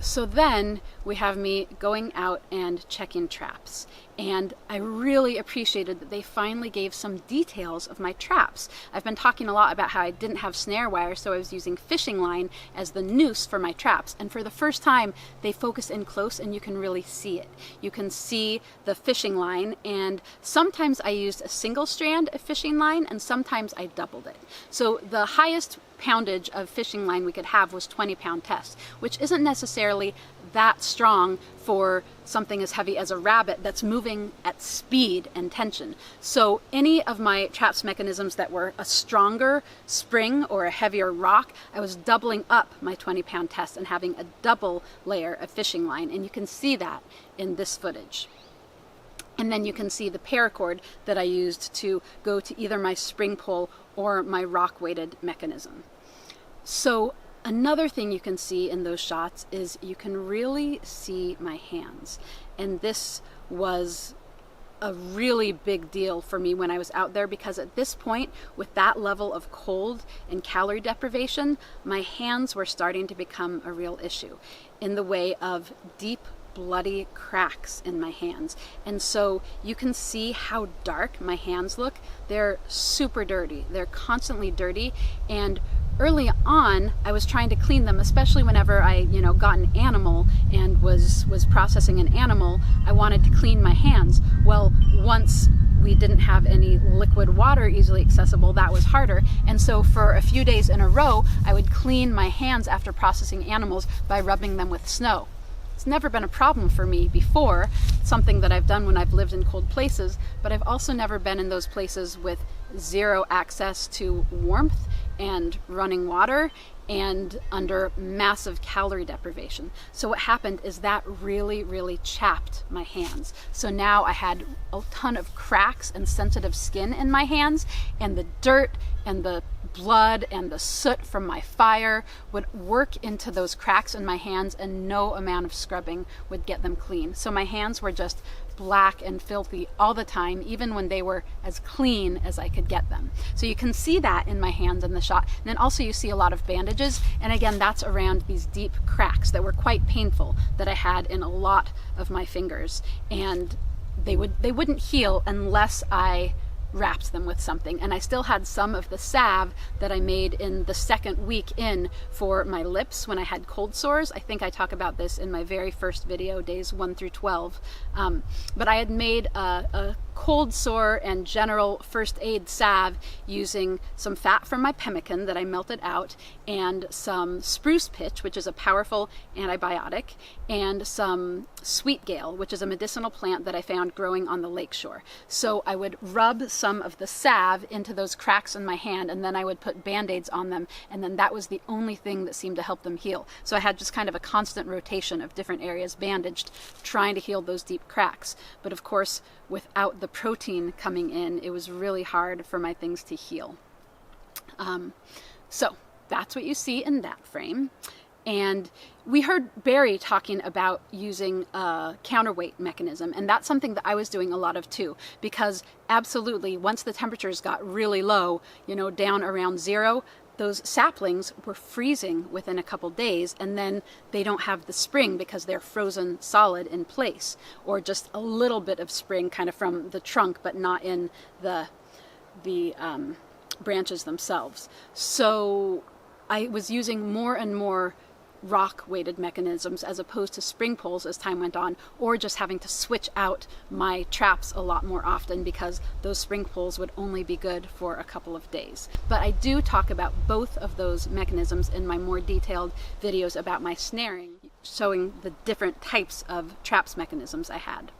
So then we have me going out and checking traps. And I really appreciated that they finally gave some details of my traps. I've been talking a lot about how I didn't have snare wire, so I was using fishing line as the noose for my traps. And for the first time, they focus in close and you can really see it. You can see the fishing line, and sometimes I used a single strand of fishing line and sometimes I doubled it. So the highest poundage of fishing line we could have was 20-pound test, which isn't necessarily that strong for something as heavy as a rabbit that's moving at speed and tension. So any of my traps mechanisms that were a stronger spring or a heavier rock, I was doubling up my 20-pound test and having a double layer of fishing line, and you can see that in this footage. And then you can see the paracord that I used to go to either my spring pull or my rock weighted mechanism. So another thing you can see in those shots is you can really see my hands. And this was a really big deal for me when I was out there, because at this point, with that level of cold and calorie deprivation, my hands were starting to become a real issue in the way of deep bloody cracks in my hands. And so you can see how dark my hands look. They're super dirty. They're constantly dirty. And early on, I was trying to clean them, especially whenever I, got an animal and was processing an animal. I wanted to clean my hands. Well, once we didn't have any liquid water easily accessible, that was harder. And so for a few days in a row, I would clean my hands after processing animals by rubbing them with snow. It's never been a problem for me before. It's something that I've done when I've lived in cold places, but I've also never been in those places with zero access to warmth and running water and under massive calorie deprivation. So what happened is that really, really chapped my hands. So now I had a ton of cracks and sensitive skin in my hands, and the dirt and the blood and the soot from my fire would work into those cracks in my hands, and no amount of scrubbing would get them clean. So my hands were just black and filthy all the time, even when they were as clean as I could get them. So you can see that in my hands in the shot. And then also you see a lot of bandages, and again, that's around these deep cracks that were quite painful that I had in a lot of my fingers, and they wouldn't heal unless I wrapped them with something. And I still had some of the salve that I made in the second week in for my lips when I had cold sores. I think I talk about this in my very first video, days 1 through 12. But I had made a cold sore and general first aid salve using some fat from my pemmican that I melted out, and some spruce pitch, which is a powerful antibiotic, and some sweet gale, which is a medicinal plant that I found growing on the lakeshore. So I would rub some of the salve into those cracks in my hand, and then I would put band-aids on them, and then that was the only thing that seemed to help them heal. So I had just kind of a constant rotation of different areas bandaged, trying to heal those deep cracks. But of course, without the protein coming in, it was really hard for my things to heal. So that's what you see in that frame. And we heard Barry talking about using a counterweight mechanism, and that's something that I was doing a lot of too, because absolutely, once the temperatures got really low, down around 0, those saplings were freezing within a couple days, and then they don't have the spring because they're frozen solid in place, or just a little bit of spring kind of from the trunk, but not in the branches themselves. So I was using more and more rock weighted mechanisms as opposed to spring pulls as time went on, or just having to switch out my traps a lot more often because those spring pulls would only be good for a couple of days. But I do talk about both of those mechanisms in my more detailed videos about my snaring, showing the different types of traps mechanisms I had.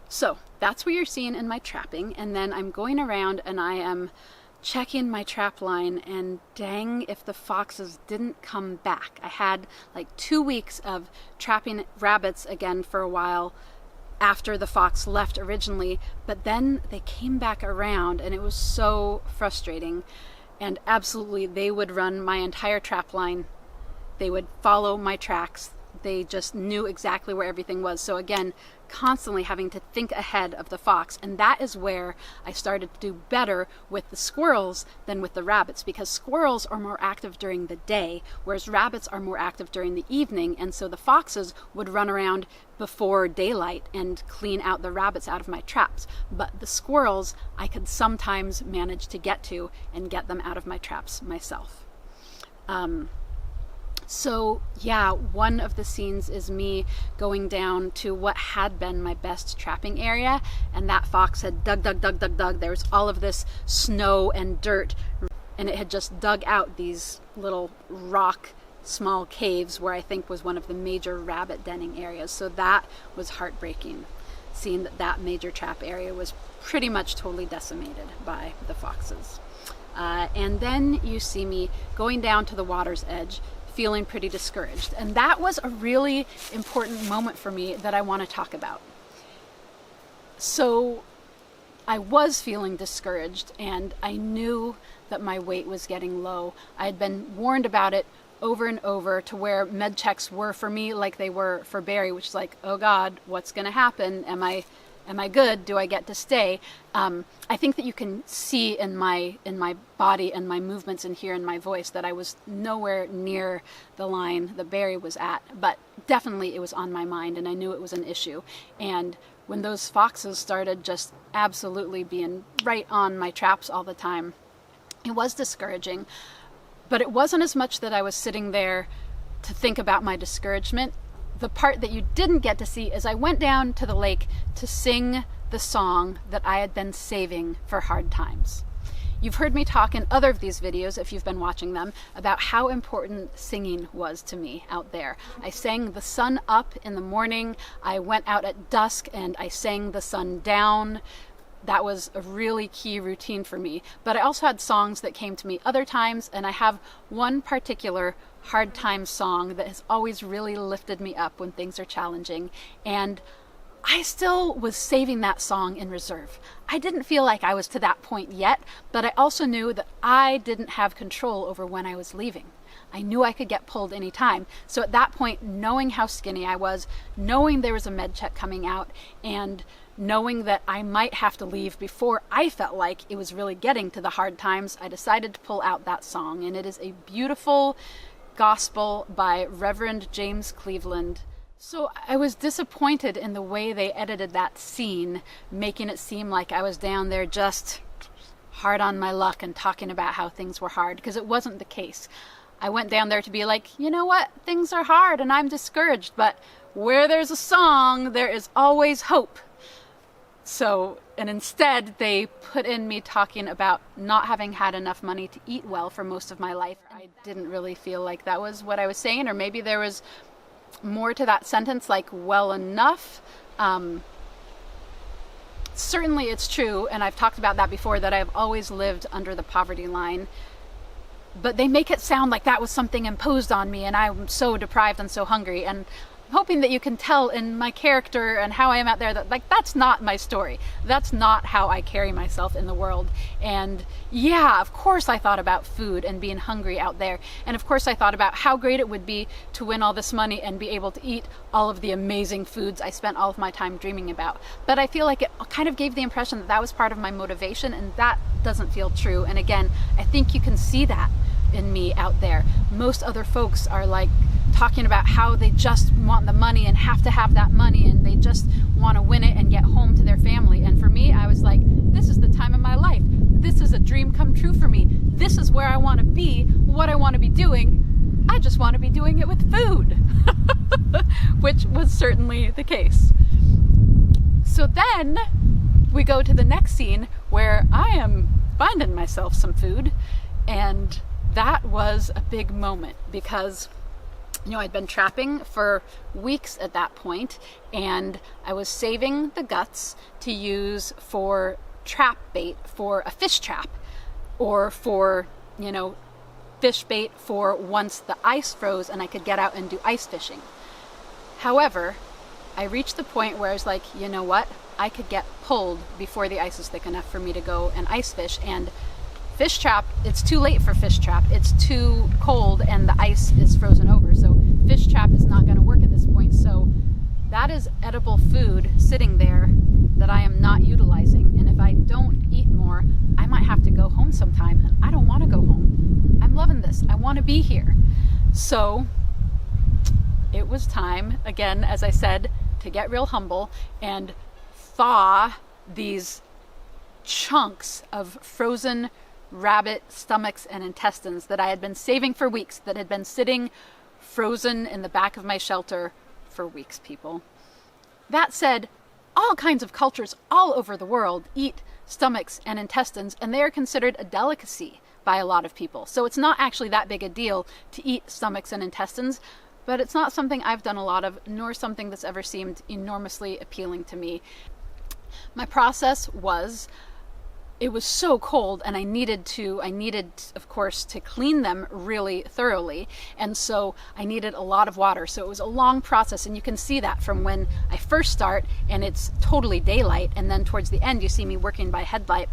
So that's what you're seeing in my trapping, and then I'm going around and I am checking my trap line, and dang if the foxes didn't come back. I had like 2 weeks of trapping rabbits again for a while after the fox left originally, but then they came back around, and it was so frustrating. And absolutely, they would run my entire trap line. They would follow my tracks. they just knew exactly where everything was. So again, constantly having to think ahead of the fox. And that is where I started to do better with the squirrels than with the rabbits, because squirrels are more active during the day, whereas rabbits are more active during the evening. And so the foxes would run around before daylight and clean out the rabbits out of my traps. But the squirrels, I could sometimes manage to get to and get them out of my traps myself. So yeah, one of the scenes is me going down to what had been my best trapping area, and that fox had dug. There was all of this snow and dirt, and it had just dug out these little rock small caves where I think was one of the major rabbit denning areas. So that was heartbreaking, seeing that that major trap area was pretty much totally decimated by the foxes. And then you see me going down to the water's edge, feeling pretty discouraged. And that was a really important moment for me that I want to talk about. So I was feeling discouraged, and I knew that my weight was getting low. I had been warned about it over and over, to where med checks were for me like they were for Barry, which is like, oh God, what's going to happen? Am I good? Do I get to stay? I think that you can see in my body and my movements and hear in my voice that I was nowhere near the line that Barry was at, but definitely it was on my mind, and I knew it was an issue. And when those foxes started just absolutely being right on my traps all the time, it was discouraging. But it wasn't as much that I was sitting there to think about my discouragement. The part that you didn't get to see is I went down to the lake to sing the song that I had been saving for hard times. You've heard me talk in other of these videos, if you've been watching them, about how important singing was to me out there. I sang the sun up in the morning, I went out at dusk and I sang the sun down. That was a really key routine for me. But I also had songs that came to me other times, and I have one particular hard time song that has always really lifted me up when things are challenging. And I still was saving that song in reserve. I didn't feel like I was to that point yet, but I also knew that I didn't have control over when I was leaving. I knew I could get pulled anytime. So at that point, knowing how skinny I was, knowing there was a med check coming out, and knowing that I might have to leave before I felt like it was really getting to the hard times, I decided to pull out that song. And it is a beautiful gospel by Reverend James Cleveland. So I was disappointed in the way they edited that scene, making it seem like I was down there just hard on my luck and talking about how things were hard, because it wasn't the case. I went down there to be like, you know what, things are hard and I'm discouraged, but where there's a song, there is always hope. So, and instead they put in me talking about not having had enough money to eat well for most of my life. I didn't really feel like that was what I was saying, or maybe there was more to that sentence, like well enough. Certainly it's true, and I've talked about that before, that I've always lived under the poverty line. But they make it sound like that was something imposed on me and I'm so deprived and so hungry. And I'm hoping that you can tell in my character and how I am out there that, like, that's not my story. That's not how I carry myself in the world. And yeah, of course I thought about food and being hungry out there. And of course I thought about how great it would be to win all this money and be able to eat all of the amazing foods I spent all of my time dreaming about. But I feel like it kind of gave the impression that that was part of my motivation, and that doesn't feel true. And again, I think you can see that in me out there. Most other folks are like talking about how they just want the money and have to have that money, and they just want to win it and get home to their family. And for me, I was like, this is the time of my life. This is a dream come true for me. This is where I want to be, what I want to be doing. I just want to be doing it with food, which was certainly the case. So then we go to the next scene where I am finding myself some food, and that was a big moment because, you know, I'd been trapping for weeks at that point, and I was saving the guts to use for trap bait for a fish trap, or for, you know, fish bait for once the ice froze and I could get out and do ice fishing. However, I reached the point where I was like, you know what, I could get pulled before the ice is thick enough for me to go and ice fish. And fish trap, it's too late for fish trap. It's too cold and the ice is frozen over. So fish trap is not going to work at this that is edible food sitting there that I am not utilizing. And if I don't eat more, I might have to go home sometime, and I don't want to go home. I'm loving this. I want to be here. So it was time, again, as I said, to get real humble and thaw these chunks of frozen rabbit stomachs and intestines that I had been saving for weeks, that had been sitting frozen in the back of my shelter for weeks, people. That said, all kinds of cultures all over the world eat stomachs and intestines, and they are considered a delicacy by a lot of people. So it's not actually that big a deal to eat stomachs and intestines, but it's not something I've done a lot of, nor something that's ever seemed enormously appealing to me. My process was, it was so cold, and I needed, of course, to clean them really thoroughly. And so I needed a lot of water. So it was a long process. And you can see that from when I first start and it's totally daylight. And then towards the end, you see me working by headlight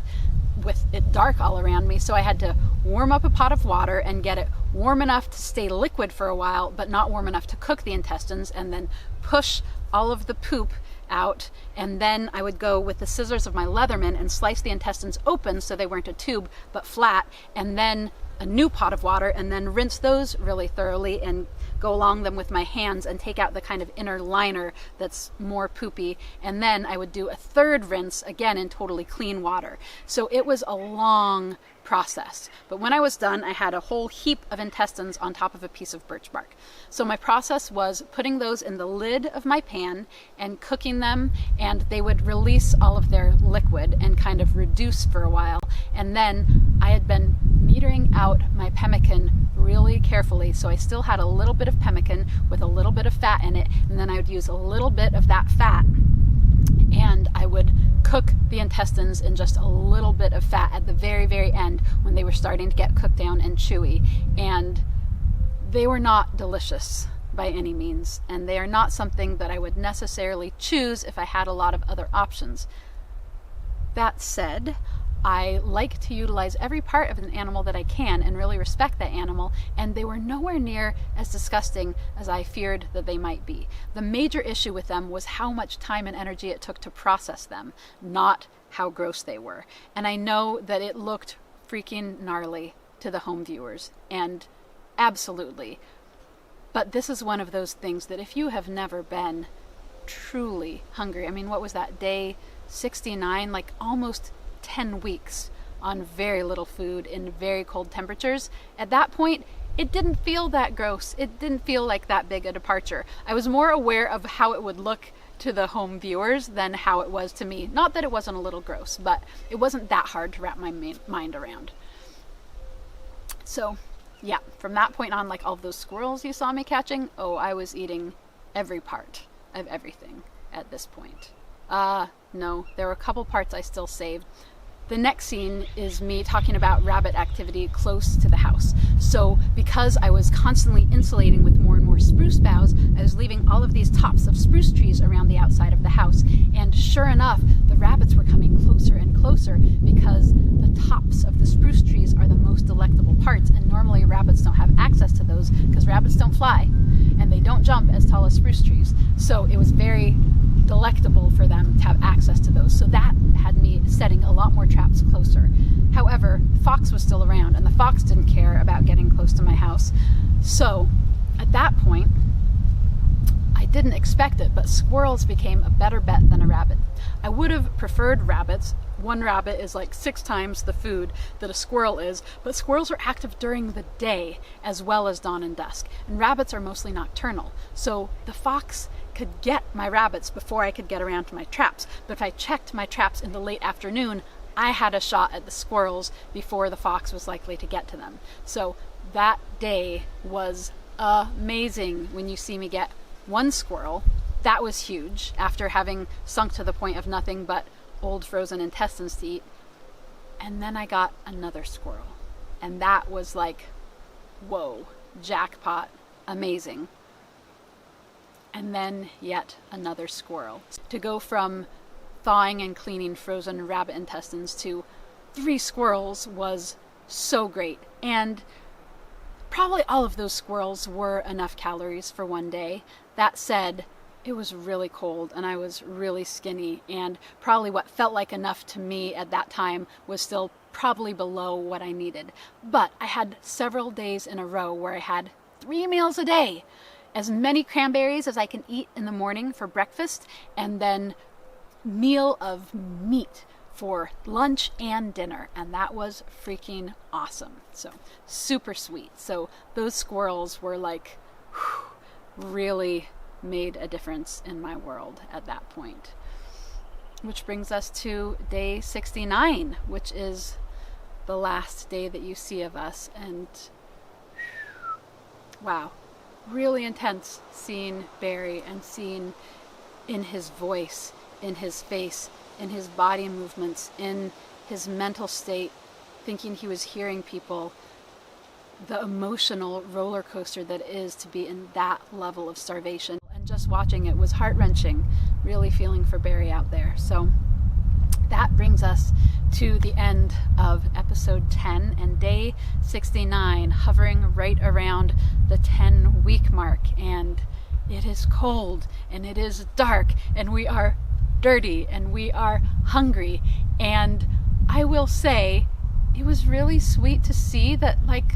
with it dark all around me. So I had to warm up a pot of water and get it warm enough to stay liquid for a while, but not warm enough to cook the intestines, and then push all of the poop out. And then I would go with the scissors of my Leatherman and slice the intestines open so they weren't a tube but flat, and then a new pot of water, and then rinse those really thoroughly and go along them with my hands and take out the kind of inner liner that's more poopy. And then I would do a third rinse again in totally clean water. So it was a long process. But when I was done, I had a whole heap of intestines on top of a piece of birch bark. So my process was putting those in the lid of my pan and cooking them, and they would release all of their liquid and kind of reduce for a while. And then I had been metering out my pemmican really carefully, so I still had a little bit of pemmican with a little bit of fat in it, and then I would use a little bit of that fat and I would cook the intestines in just a little bit of fat at the very, very end when they were starting to get cooked down and chewy. And they were not delicious by any means, and they are not something that I would necessarily choose if I had a lot of other options. That said, I like to utilize every part of an animal that I can and really respect that animal, and they were nowhere near as disgusting as I feared that they might be. The major issue with them was how much time and energy it took to process them, not how gross they were. And I know that it looked freaking gnarly to the home viewers, and absolutely. But this is one of those things that if you have never been truly hungry, I mean, what was that, day 69, like almost 10 weeks on very little food in very cold temperatures. At that point, it didn't feel that gross. It didn't feel like that big a departure. I was more aware of how it would look to the home viewers than how it was to me. Not that it wasn't a little gross, but it wasn't that hard to wrap my mind around. So yeah, from that point on, like all of those squirrels you saw me catching, oh, I was eating every part of everything at this point. No, there were a couple parts I still saved. The next scene is me talking about rabbit activity close to the house. So because I was constantly insulating with more and more spruce boughs, I was leaving all of these tops of spruce trees around the outside of the house. And sure enough, the rabbits were coming closer and closer because the tops of the spruce trees are the most delectable parts. And normally rabbits don't have access to those because rabbits don't fly and they don't jump as tall as spruce trees. So it was very delectable for them to have access to those. So that had me setting a lot more traps closer. However, fox was still around, and the fox didn't care about getting close to my house. So at that point, I didn't expect it, but squirrels became a better bet than a rabbit. I would have preferred rabbits. One rabbit is like 6 times the food that a squirrel is, but squirrels are active during the day as well as dawn and dusk, and rabbits are mostly nocturnal. So the fox could get my rabbits before I could get around to my traps. But if I checked my traps in the late afternoon, I had a shot at the squirrels before the fox was likely to get to them. So that day was amazing. When you see me get one squirrel, that was huge after having sunk to the point of nothing but old frozen intestines to eat. And then I got another squirrel, and that was like, whoa, jackpot, amazing. And then yet another squirrel. To go from thawing and cleaning frozen rabbit intestines to 3 squirrels was so great. And probably all of those squirrels were enough calories for one day. That said, it was really cold and I was really skinny, and probably what felt like enough to me at that time was still probably below what I needed. But I had several days in a row where I had 3 meals a day, as many cranberries as I can eat in the morning for breakfast, and then meal of meat for lunch and dinner, and that was freaking awesome. So super sweet. So those squirrels were like, really made a difference in my world at that point. Which brings us to day 69, which is the last day that you see of us. And wow, really intense seeing Barry and seeing in his voice, in his face, in his body movements, in his mental state, thinking he was hearing people, the emotional roller coaster that it is to be in that level of starvation. And just watching it was heart-wrenching, really feeling for Barry out there. So that brings us to the end of episode 10 and day 69, hovering right around the 10-week mark. And it is cold and it is dark and we are dirty and we are hungry. And I will say it was really sweet to see that, like,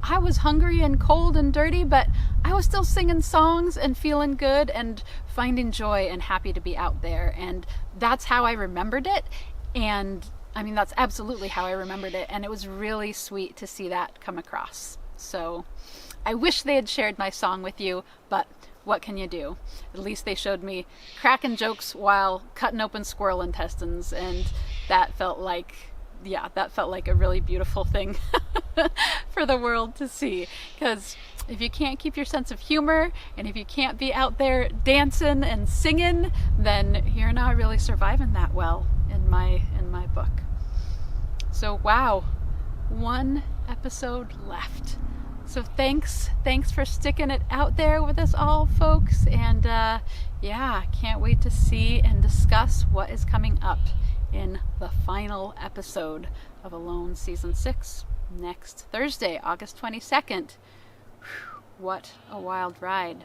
I was hungry and cold and dirty, but I was still singing songs and feeling good and finding joy and happy to be out there. And that's how I remembered it. And I mean, that's absolutely how I remembered it. And it was really sweet to see that come across. So I wish they had shared my song with you, but what can you do? At least they showed me cracking jokes while cutting open squirrel intestines. And that felt like, yeah, that felt like a really beautiful thing for the world to see. Because if you can't keep your sense of humor, and if you can't be out there dancing and singing, then you're not really surviving that well in my book. So wow, 1 episode left. So thanks for sticking it out there with us all, folks. And yeah, can't wait to see and discuss what is coming up in the final episode of Alone Season 6 next Thursday, August 22nd. What a wild ride.